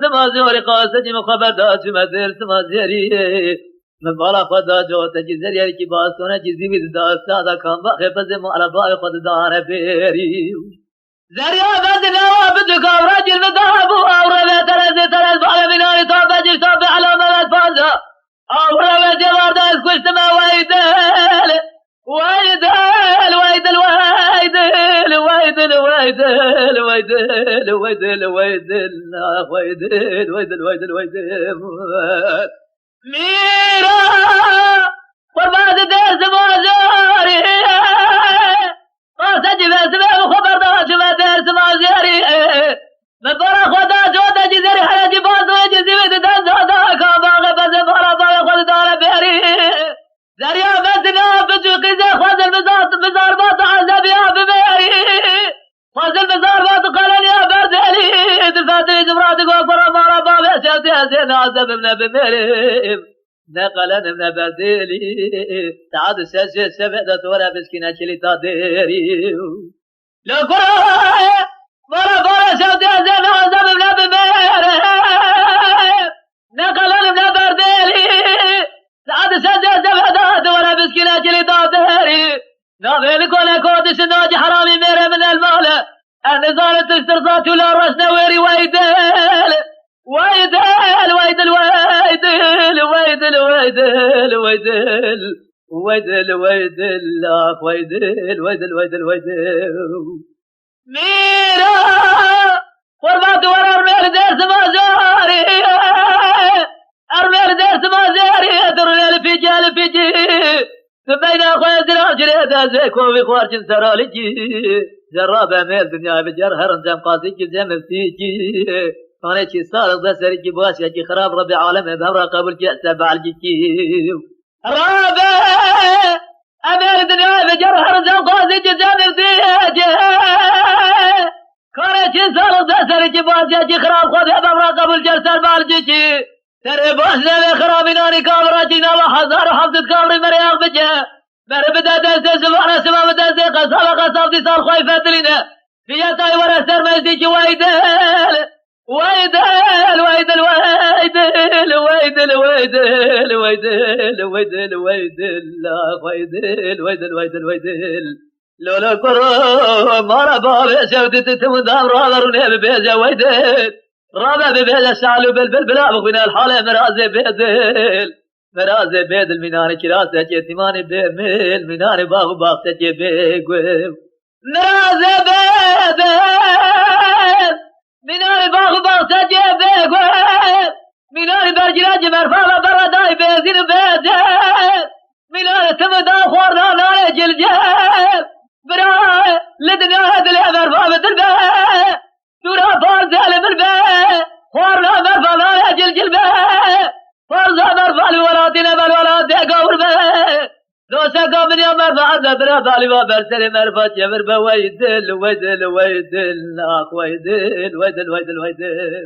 سمازیاری قاسدی مخبر داد شما دل سمازیاری من بالا خدا جوتا کی زریاری کی باستونه کی زیبید داستا کام باخه پس معرفه خود داره بری زریا بد نواب دکام راجل مذهب اورا ترز بالا بنای تا بجش تا به علامه فازا اورا جوار داس کشت ما ويدل ويدل ويدل ويدل ويدل ويدل ويدل ويدل ويدل ويدل ويدل ويدل ويدل ميرا قربان درس مازاري قاسج بسمه وخبر داش ما درس مازاري من برا خدا جودا جزيري حياتي بازو جزيري دزادا كاباغ بس برا باغ خود دار بيري زريا بدنا بجوقي زي خذ المزار بات عذاب يا بميري خذ المزار بات قلن يا بردلي تفاتي جمراتك وقرا مارا بابا سياسي حسين عذاب ابن بميري نقلن ابن بردلي تعاد السياسي سبعدت ورا بسكينة شلي تاديري لو قرا مرة سودي زين عذاب ابن بميري نقلن ابن بردلي سعد سجى زبدات ورا بسكينة جلي دادري ناظر كل كودش ناجي حرامي ميري من المال النزال تسترزات ولا رشنا ويري ويدل ويدل ويدل ويدل ويدل ويدل ويدل ويدل ويدل اخ ويدل ويدل ويدل ويدل ميرا قربات ورا ارمير درس مازاري ارمير درس مازاري ادر في جي بين اخويا زرع جريده زيكو في خوارج سرالجي جرابه ميل دنيا بجر هرم جام قاسي جم فيجي انا شي صار بسري جي باشا جي خراب ربي عالم دبر قبل جي سبع الجي رابع امير دنيا بجر هرم جام قاسي جم فيجي كاري صار بسري جي باشا جي خراب خذ دبر قبل جي سبع الجي ترى باش لا خرابيناني كاميرا جينا وحزار حفظت كامري مرياغ بجا مر بدا دز زبانه سما بدا دز قصاب قصاب دي صار خوي فاتلينا في تاي ورا سر مزيج ويدل ويدل ويدل ويدل ويدل ويدل ويدل ويدل ويدل لا ويدل ويدل ويدل ويدل لولا كرو مارا باب سودت تمدام راغرني ببيجا ويدل رابع ببيل الشعلو بالبلا بغنا الحالة مرازي بيدل مرازي بيدل مناني كراسة جيتماني بيميل مناني باغ باغتة بيقوم مرازي بيدل مناني باغ باغتة بيقوم مناني برجراج مرفاة برداي بيزين بيدل مناني تمدا خورنا ناني جلجل براي لدنيا هدل مرفاة بدل دورا فارز على بالباء خورنا مرفا لا يجل جلباء فارز مرفا الولادنا بالولاد يقور باء لو سقا من يوم مرفا عزا برا طالبا برسل مرفا جمر با ويدل ويدل ويدل اخ ويدل ويدل ويدل ويدل